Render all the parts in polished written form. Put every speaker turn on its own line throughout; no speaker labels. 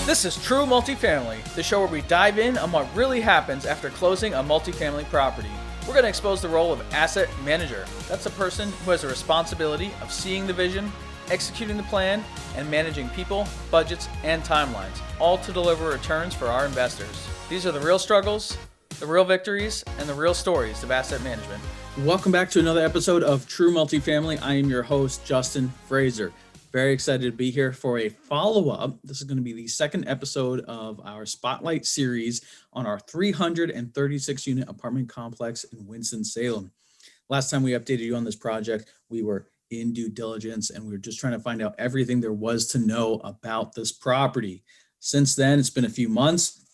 This is True Multifamily, the show where we dive in on what really happens after closing a multifamily property. We're going to expose the role of asset manager. That's a person who has the responsibility of seeing the vision, executing the plan, and managing people, budgets, and timelines, all to deliver returns for our investors. These are the real struggles, the real victories, and the real stories of asset management. Welcome back to another episode of True Multifamily. I am your host, Justin Fraser. Very excited to be here for a follow-up. This is going to be the second episode of our Spotlight series on our 336-unit apartment complex in Winston-Salem. Last time we updated you on this project, we were in due diligence and we were just trying to find out everything there was to know about this property. Since then, it's been a few months.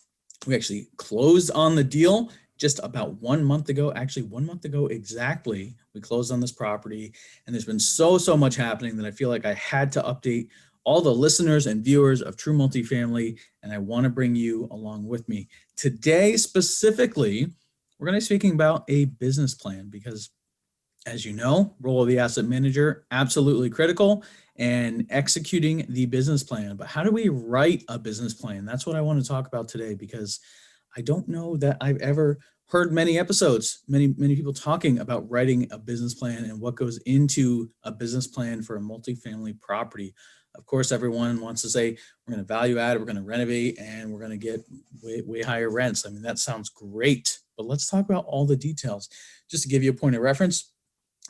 We actually closed on the deal just about 1 month ago, actually 1 month ago exactly, we closed on this property, and there's been so much happening that I feel like I had to update all the listeners and viewers of True Multifamily, and I want to bring you along with me. Today, specifically, we're going to be speaking about a business plan because, as you know, role of the asset manager, absolutely critical, and executing the business plan. But how do we write a business plan? That's what I want to talk about today because I don't know that I've ever heard many episodes, many people talking about writing a business plan and what goes into a business plan for a multifamily property. Of course, everyone wants to say, we're going to value add, we're going to renovate, and we're going to get way higher rents. I mean, that sounds great, but let's talk about all the details. Just to give you a point of reference,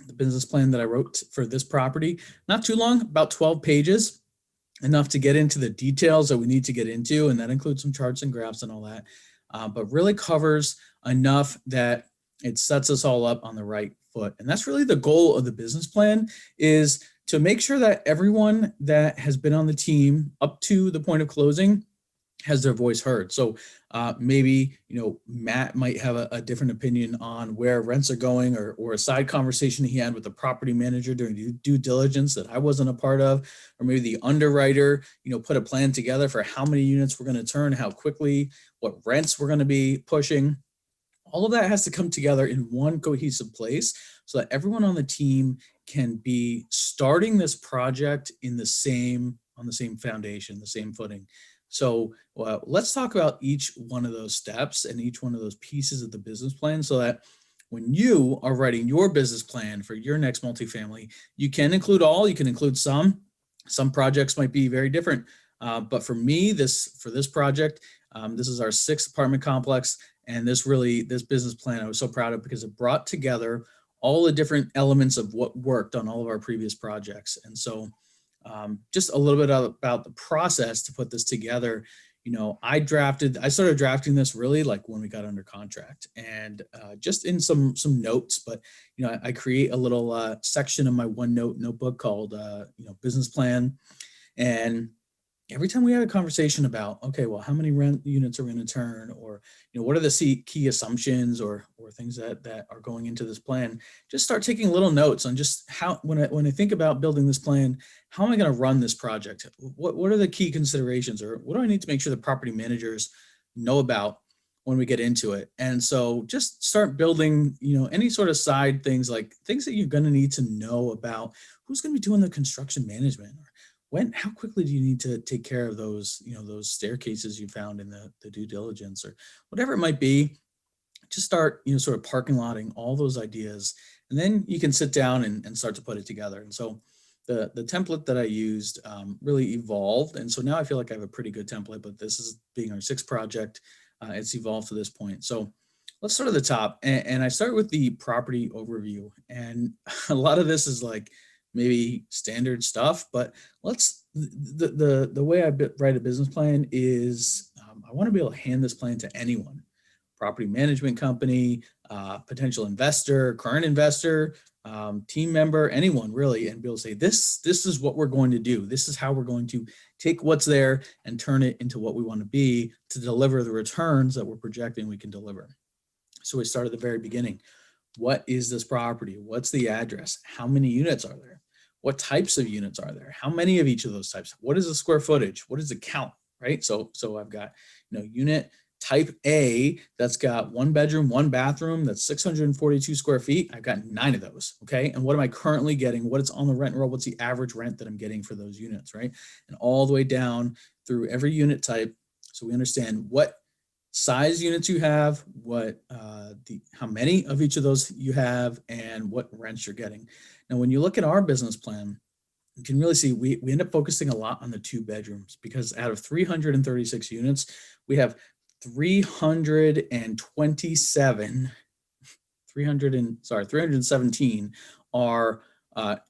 the business plan that I wrote for this property, not too long, about 12 pages, enough to get into the details that we need to get into, and that includes some charts and graphs and all that. But really covers enough that it sets us all up on the right foot. And that's really the goal of the business plan, is to make sure that everyone that has been on the team up to the point of closing has their voice heard. So maybe, Matt might have a different opinion on where rents are going, or a side conversation he had with the property manager during due diligence that I wasn't a part of, or maybe the underwriter, put a plan together for how many units we're going to turn, how quickly, what rents we're going to be pushing. All of that has to come together in one cohesive place so that everyone on the team can be starting this project on the same foundation, the same footing. So let's talk about each one of those steps and each one of those pieces of the business plan so that when you are writing your business plan for your next multifamily, you can include all, you can include some. Some projects might be very different. But for me, for this project, this is our 6th apartment complex. And this business plan I was so proud of because it brought together all the different elements of what worked on all of our previous projects. And so just a little bit about the process to put this together. I started drafting this really like when we got under contract, and just in some notes, but I create a little section in my OneNote notebook called business plan. And every time we had a conversation about, okay, well, how many rent units are we going to turn, or what are the key assumptions or things that are going into this plan, just start taking little notes on just how, when I think about building this plan, how am I going to run this project? What are the key considerations, or what do I need to make sure the property managers know about when we get into it? And so just start building, any sort of side things, like things that you're going to need to know about who's going to be doing the construction management, or how quickly do you need to take care of those, those staircases you found in the due diligence, or whatever it might be. Just start, sort of parking lotting all those ideas, and then you can sit down and start to put it together. And so the template that I used really evolved. And so now I feel like I have a pretty good template, but this is being our 6th project. It's evolved to this point. So let's start at the top. And I start with the property overview. And a lot of this is like maybe standard stuff, but the way I write a business plan is I want to be able to hand this plan to anyone, property management company, potential investor, current investor, team member, anyone really, and be able to say, this is what we're going to do. This is how we're going to take what's there and turn it into what we want to be to deliver the returns that we're projecting we can deliver. So we start at the very beginning. What is this property? What's the address? How many units are there? What types of units are there? How many of each of those types? What is the square footage? What is the count, right? So I've got, unit type A that's got 1 bedroom, 1 bathroom, that's 642 square feet. I've got 9 of those, okay? And what am I currently getting? What is on the rent roll? What's the average rent that I'm getting for those units, right? And all the way down
through every unit type, so we understand what size units you have, what how many of each of those you have, and what rents you're getting. Now, when you look at our business plan, you can really see we end up focusing a lot on the 2 bedrooms, because out of 336 units, we have 317 are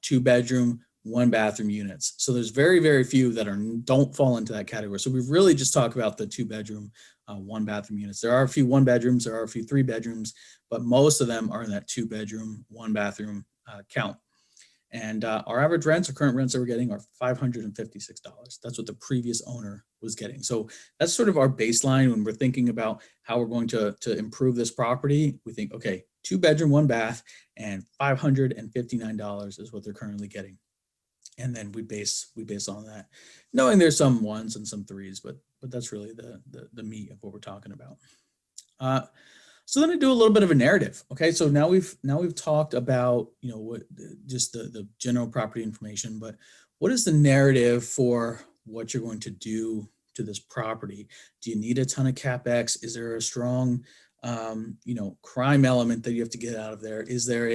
2 bedroom, 1 bathroom units. So there's very, very few that don't fall into that category. So we've really just talked about the 2 bedroom, 1 bathroom units. There are a few 1 bedrooms, there are a few 3 bedrooms, but most of them are in that 2 bedroom, 1 bathroom count. And our average rents, our current rents that we're getting, are $556. That's what the previous owner was getting. So that's sort of our baseline when we're thinking about how we're going to improve this property. We think, okay, 2 bedroom, 1 bath, and $559 is what they're currently getting. And then we base on that, knowing there's some 1s and some 3s, but that's really the meat of what we're talking about. So then I do a little bit of a narrative. Okay, so now we've talked about, what just the general property information, but what is the narrative for what you're going to do to this property? Do you need a ton of CapEx? Is there a strong crime element that you have to get out of there? Is there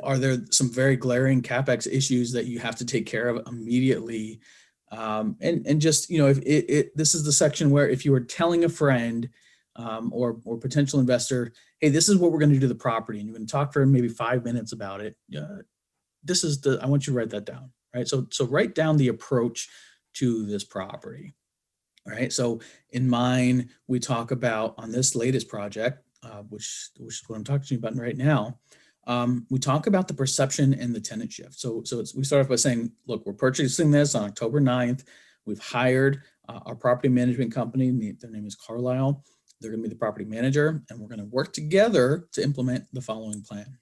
are there some very glaring CapEx issues that you have to take care of immediately? And just, if this is the section where if you were telling a friend or potential investor, hey, this is what we're going to do to the property, and you're going to talk for maybe 5 minutes about it. I want you to write that down, right? So write down the approach to this property. All right. So in mine, we talk about on this latest project, which is what I'm talking to you about right now. We talk about the perception and the tenant shift. So we start off by saying, look, we're purchasing this on October 9th. We've hired our property management company. Their name is Carlisle. They're going to be the property manager, and we're going to work together to implement the following plan.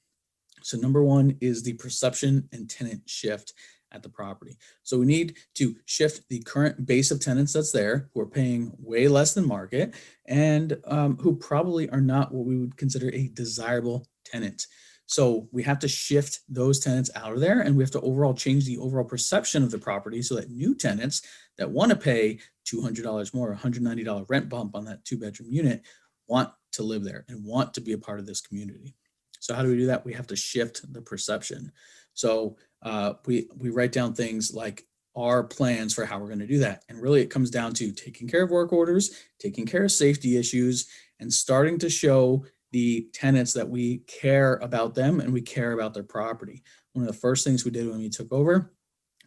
So number 1 is the perception and tenant shift at the property. So we need to shift the current base of tenants that's there, who are paying way less than market, and who probably are not what we would consider a desirable tenant. So we have to shift those tenants out of there, and we have to overall change the overall perception of the property so that new tenants that want to pay $200 more, $190 rent bump on that 2 bedroom unit want to live there and want to be a part of this community. So how do we do that? We have to shift the perception. So we write down things like our plans for how we're going to do that. And really it comes down to taking care of work orders, taking care of safety issues, and starting to show the tenants that we care about them and we care about their property. One of the first things we did when we took over,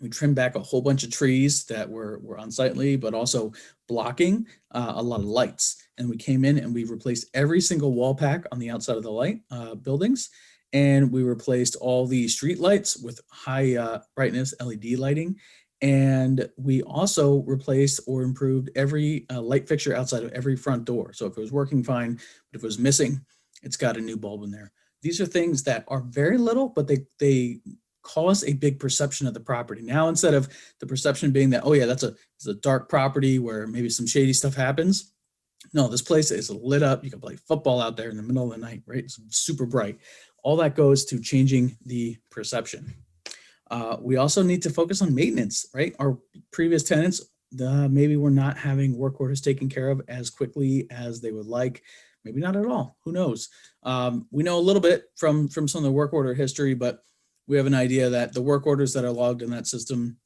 we trimmed back a whole bunch of trees that were unsightly, but also blocking a lot of lights. And we came in and we replaced every single wall pack on the outside of the light buildings. And we replaced all the street lights with high brightness LED lighting. And we also replaced or improved every light fixture outside of every front door. So if it was working fine, but if it was missing, it's got a new bulb in there. These are things that are very little, but they cause a big perception of the property. Now, instead of the perception being that, oh yeah, it's a dark property where maybe some shady stuff happens. No, this place is lit up. You can play football out there in the middle of the night, right? It's super bright. All that goes to changing the perception. We also need to focus on maintenance, right? Our previous tenants, maybe we're not having work orders taken care of as quickly as they would like. Maybe not at all. Who knows? We know a little bit from some of the work order history, but we have an idea that the work orders that are logged in that system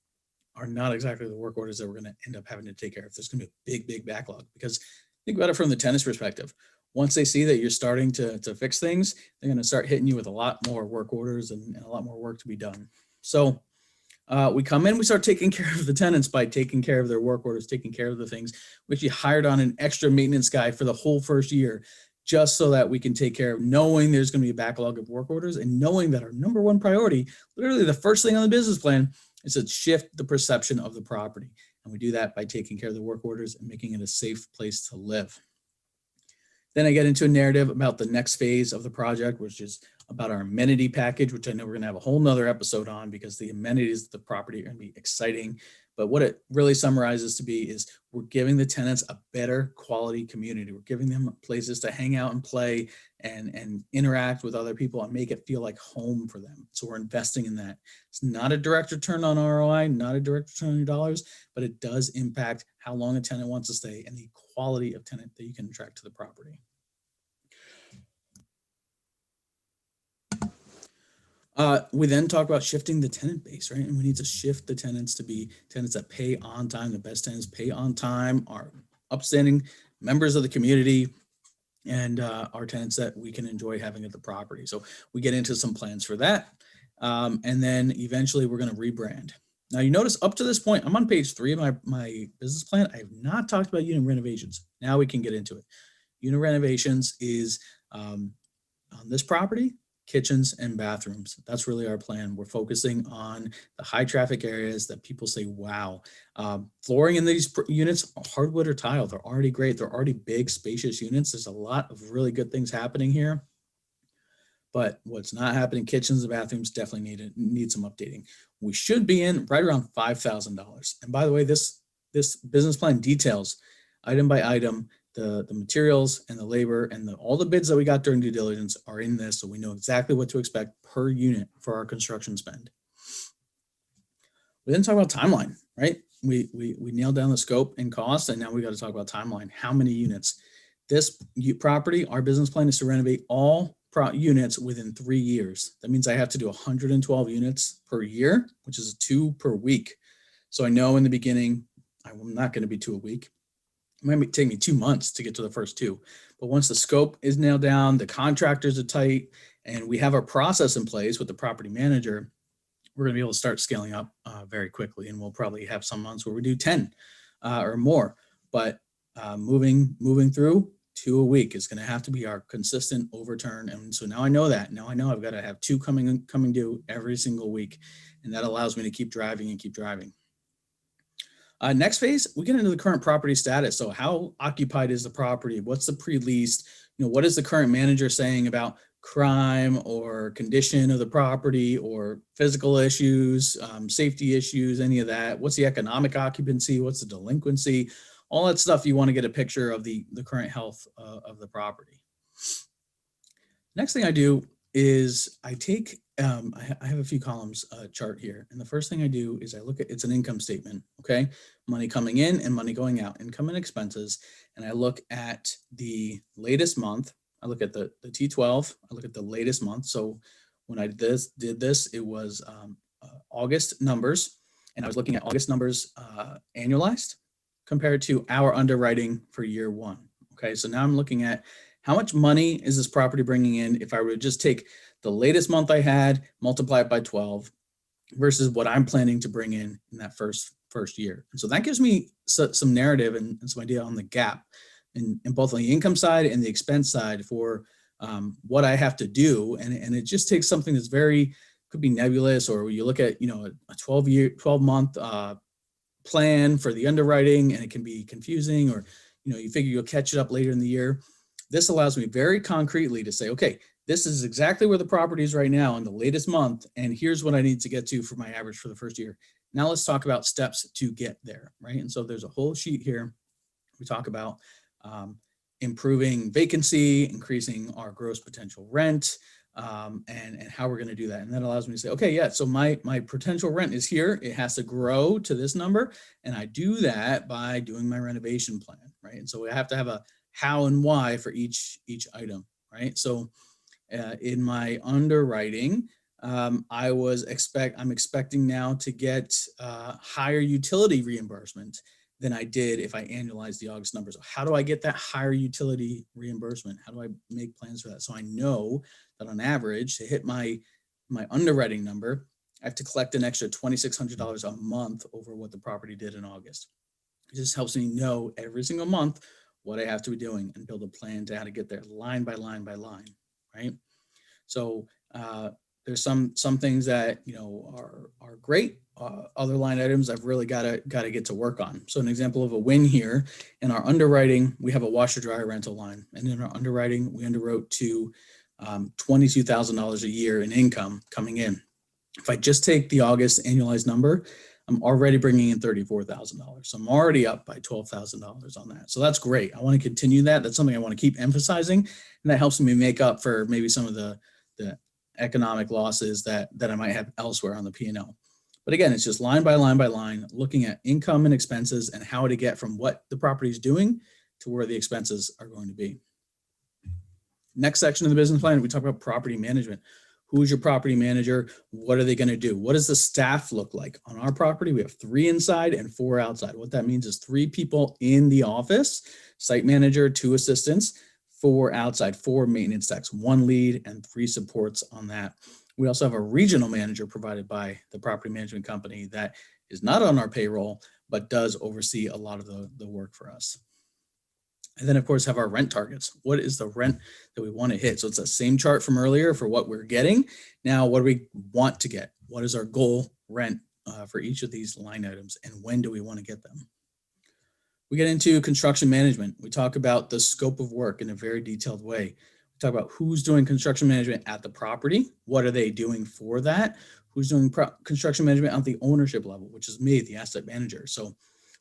are not exactly the work orders that we're going to end up having to take care of. There's going to be a big backlog, because think about it from the tenant's perspective. Once they see that you're starting to fix things, they're going to start hitting you with a lot more work orders and a lot more work to be done. So we come in, we start taking care of the tenants by taking care of their work orders, taking care of the things. We actually hired on an extra maintenance guy for the whole first year, just so that we can take care of knowing there's going to be a backlog of work orders and knowing that our number 1 priority, literally the first thing on the business plan, is to shift the perception of the property. And we do that by taking care of the work orders and making it a safe place to live. Then I get into a narrative about the next phase of the project, which is about our amenity package, which I know we're going to have a whole nother episode on because the amenities of the property are going to be exciting. But what it really summarizes to be is we're giving the tenants a better quality community. We're giving them places to hang out and play and interact with other people and make it feel like home for them. So we're investing in that. It's not a direct return on ROI, not a direct return on your dollars, but it does impact how long a tenant wants to stay and the quality of tenant that you can attract to the property. We then talk about shifting the tenant base, right? And we need to shift the tenants to be tenants that pay on time. The best tenants pay on time, are upstanding members of the community, and are tenants that we can enjoy having at the property. So we get into some plans for that. And then eventually we're going to rebrand. Now you notice up to this point, I'm on page 3 of my business plan. I have not talked about unit renovations. Now we can get into it. Unit renovations is on this property, kitchens and bathrooms. That's really our plan. We're focusing on the high traffic areas that people say, wow. Flooring in these units, hardwood or tile, they're already great. They're already big, spacious units. There's a lot of really good things happening here. But what's not happening, kitchens and bathrooms definitely need some updating. We should be in right around $5,000. And by the way, this business plan details item by item the materials and the labor and all the bids that we got during due diligence are in this, so we know exactly what to expect per unit for our construction spend. We then talk about timeline, right? We nailed down the scope and cost, and now we got to talk about timeline. How many units? This property, our business plan is to renovate all units within 3 years. That means I have to do 112 units per year, which is 2 per week. So I know in the beginning, I'm not going to be 2 a week. It might take me 2 months to get to the first 2. But once the scope is nailed down, the contractors are tight, and we have our process in place with the property manager, we're going to be able to start scaling up very quickly. And we'll probably have some months where we do 10 or more. But moving through 2 a week is going to have to be our consistent overturn. And so now I know that. Now I know I've got to have 2 coming due every single week. And that allows me to keep driving and keep driving. Next phase, we get into the current property status. So how occupied is the property? What's the pre-leased? What is the current manager saying about crime or condition of the property or physical issues, safety issues, any of that? What's the economic occupancy? What's the delinquency? All that stuff, you want to get a picture of the current health of the property. Next thing I do is I take, I have a few columns chart here. And the first thing I do is I look at, it's an income statement, okay? Money coming in and money going out, income and expenses. And I look at the latest month. I look at the T12, I look at the latest month. So when I did this, it was August numbers. And I was looking at August numbers annualized compared to our underwriting for year 1. Okay, so now I'm looking at how much money is this property bringing in if I were to just take the latest month I had, multiply it by 12 versus what I'm planning to bring in that first year. And so that gives me some narrative and some idea on the gap in both on the income side and the expense side for what I have to do. And it just takes something that's could be nebulous, or you look at, a 12 month plan for the underwriting and it can be confusing, or, you figure you'll catch it up later in the year. This allows me very concretely to say, okay, this is exactly where the property is right now in the latest month, and here's what I need to get to for my average for the first year. Now let's talk about steps to get there, right? And so there's a whole sheet here. We talk about improving vacancy, increasing our gross potential rent, and how we're going to do that. And that allows me to say, okay, yeah, so my potential rent is here. It has to grow to this number. And I do that by doing my renovation plan, right? And so we have to have a how and why for each item, right? So in my underwriting, I'm expecting now to get higher utility reimbursement than I did if I annualized the August numbers. How do I get that higher utility reimbursement? How do I make plans for that? So I know that on average, to hit my underwriting number, I have to collect an extra $2,600 a month over what the property did in August. It just helps me know every single month what I have to be doing and build a plan to how to get there line by line by line, right? So there's some things that are great. Other line items I've really got to get to work on. So an example of a win here in our underwriting, we have a washer dryer rental line, and in our underwriting we underwrote to $22,000 a year in income coming in. If I just take the August annualized number, I'm already bringing in $34,000. So I'm already up by $12,000 on that. So that's great. I want to continue that. That's something I want to keep emphasizing. And that helps me make up for maybe some of the economic losses that I might have elsewhere on the P&L. But again, it's just line by line by line, looking at income and expenses and how to get from what the property is doing to where the expenses are going to be. Next section of the business plan, we talk about property management. Who is your property manager? What are they going to do? What does the staff look like? On our property, we have 3 inside and 4 outside. What that means is 3 people in the office, site manager, 2 assistants, 4 outside, 4 maintenance techs, 1 lead, and 3 supports on that. We also have a regional manager provided by the property management company that is not on our payroll, but does oversee a lot of the work for us. And then, of course, have our rent targets. What is the rent that we want to hit? So it's the same chart from earlier for what we're getting. Now, what do we want to get? What is our goal rent for each of these line items, and when do we want to get them? We get into construction management. We talk about the scope of work in a very detailed way. We talk about who's doing construction management at the property. What are they doing for that? Who's doing construction management at the ownership level, which is me, the asset manager. So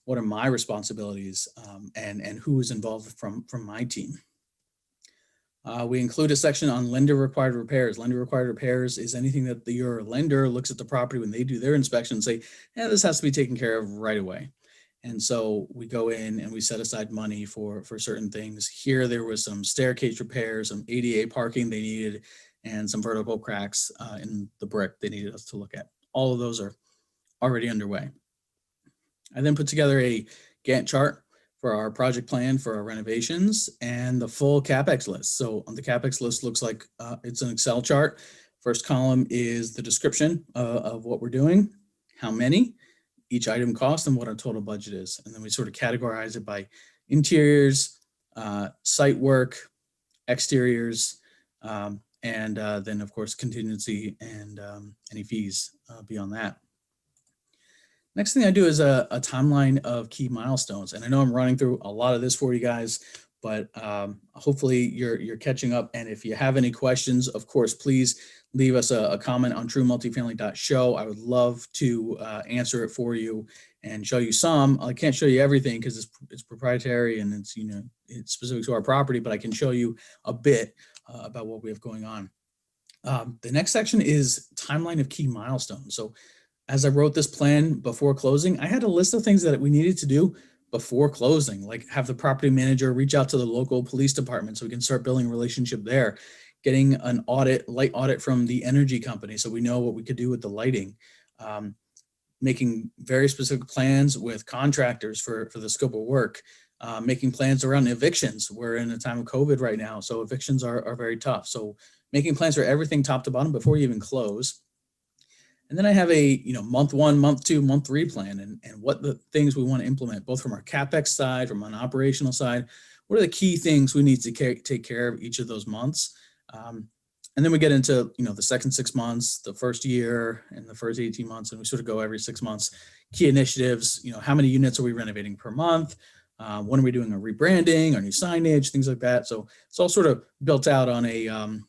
what are my responsibilities and who is involved from my team? We include a section on lender required repairs. Lender required repairs is anything that your lender looks at the property when they do their inspection and say, yeah, this has to be taken care of right away. And so we go in and we set aside money for certain things. Here, there was some staircase repairs, some ADA parking they needed, and some vertical cracks in the brick they needed us to look at. All of those are already underway. I then put together a Gantt chart for our project plan for our renovations and the full CapEx list. So on the CapEx list looks like it's an Excel chart. First column is the description of what we're doing, how many, each item cost, and what our total budget is. And then we sort of categorize it by interiors, site work, exteriors, and then of course contingency and any fees beyond that. Next thing I do is a timeline of key milestones. And I know I'm running through a lot of this for you guys, but hopefully you're catching up. And if you have any questions, of course, please leave us a comment on truemultifamily.show. I would love to answer it for you and show you some. I can't show you everything because it's proprietary and it's specific to our property, but I can show you a bit about what we have going on. The next section is timeline of key milestones. So as I wrote this plan before closing, I had a list of things that we needed to do before closing, like have the property manager reach out to the local police department so we can start building a relationship there, getting an light audit from the energy company so we know what we could do with the lighting, making very specific plans with contractors for the scope of work, making plans around evictions. We're in a time of COVID right now, so evictions are very tough. So making plans for everything top to bottom before you even close. And then I have a month 1, month 2, month 3 plan and what the things we want to implement, both from our CapEx side, from an operational side. What are the key things we need to take care of each of those months? And then we get into the second 6 months, the first year, and the first 18 months, and we sort of go every 6 months. Key initiatives, how many units are we renovating per month? When are we doing a rebranding, our new signage, things like that. So it's all sort of built out on a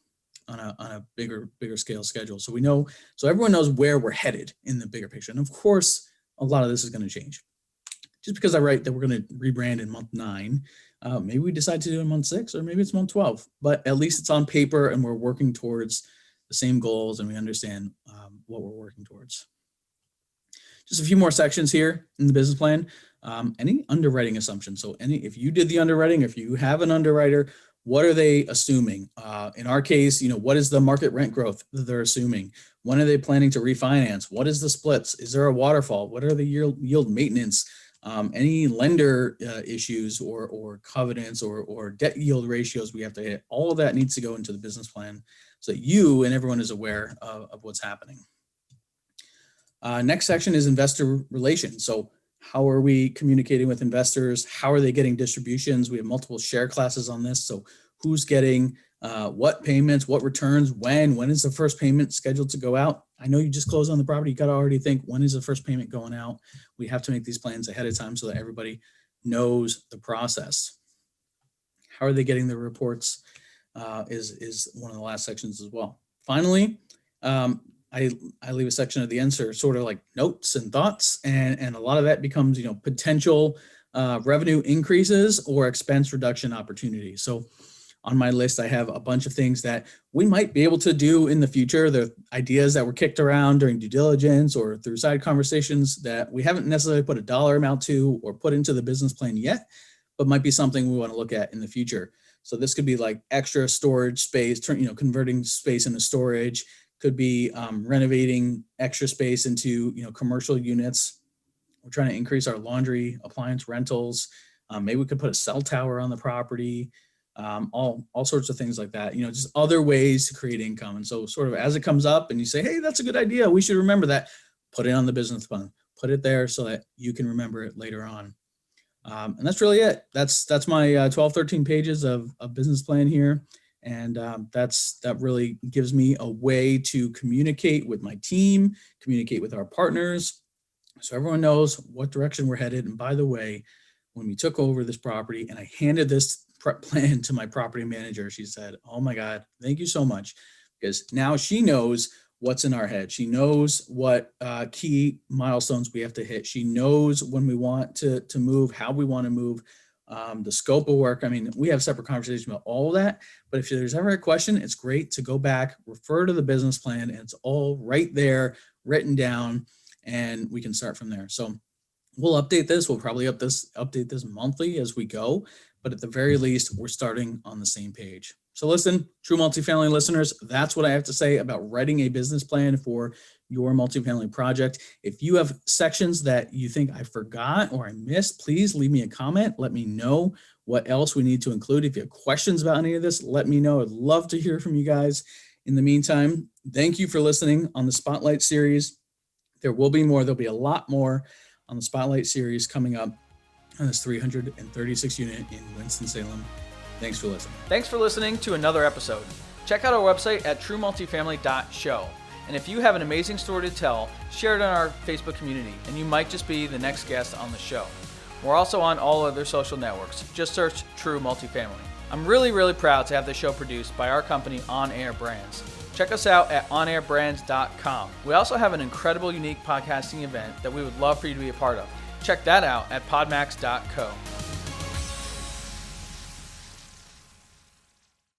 bigger scale schedule. So everyone knows where we're headed in the bigger picture. And of course, a lot of this is going to change. Just because I write that we're going to rebrand in month 9, maybe we decide to do it in month 6, or maybe it's month 12, but at least it's on paper and we're working towards the same goals and we understand what we're working towards. Just a few more sections here in the business plan. Any underwriting assumptions. So if you did the underwriting, if you have an underwriter, what are they assuming? In our case, what is the market rent growth that they're assuming? When are they planning to refinance? What is the splits? Is there a waterfall? What are the yield maintenance? Any lender issues or covenants or debt yield ratios we have to hit? All of that needs to go into the business plan so that you and everyone is aware of what's happening. Next section is investor relations. So how are we communicating with investors? How are they getting distributions? We have multiple share classes on this. So who's getting what payments, what returns, when is the first payment scheduled to go out? I know you just closed on the property. You got to already think, when is the first payment going out? We have to make these plans ahead of time so that everybody knows the process. How are they getting the reports is one of the last sections as well. Finally, I leave a section at the end, so sort of like notes and thoughts, and a lot of that becomes potential revenue increases or expense reduction opportunities. So on my list, I have a bunch of things that we might be able to do in the future. They're ideas that were kicked around during due diligence or through side conversations that we haven't necessarily put a dollar amount to or put into the business plan yet, but might be something we want to look at in the future. So this could be like extra storage space, converting space into storage. Could be renovating extra space into commercial units. We're trying to increase our laundry appliance rentals. Maybe we could put a cell tower on the property. All sorts of things like that, just other ways to create income. And so sort of as it comes up and you say, hey, that's a good idea, we should remember that, put it on the business plan, put it there so that you can remember it later on. And that's really it. That's my 12, 13 pages of business plan here. And that really gives me a way to communicate with my team, communicate with our partners, so everyone knows what direction we're headed. And by the way, when we took over this property and I handed this plan to my property manager, she said, oh my God, thank you so much. Because now she knows what's in our head. She knows what key milestones we have to hit. She knows when we want to move, how we want to move, the scope of work. I mean, we have separate conversations about all of that, but if there's ever a question, it's great to go back, refer to the business plan, and it's all right there, written down, and we can start from there. So we'll update this. We'll probably update this monthly as we go, but at the very least, we're starting on the same page. So listen, True Multifamily listeners, that's what I have to say about writing a business plan for your multifamily project. If you have sections that you think I forgot or I missed, please leave me a comment. Let me know what else we need to include. If you have questions about any of this, let me know. I'd love to hear from you guys. In the meantime, thank you for listening on the Spotlight series. There will be more. There'll be a lot more on the Spotlight series coming up on this 336 unit in Winston-Salem. Thanks for listening.
Thanks for listening to another episode. Check out our website at truemultifamily.show. And if you have an amazing story to tell, share it on our Facebook community, and you might just be the next guest on the show. We're also on all other social networks. Just search True Multifamily. I'm really proud to have the show produced by our company On Air Brands. Check us out at onairbrands.com. We also have an incredible, unique podcasting event that we would love for you to be a part of. Check that out at podmax.co.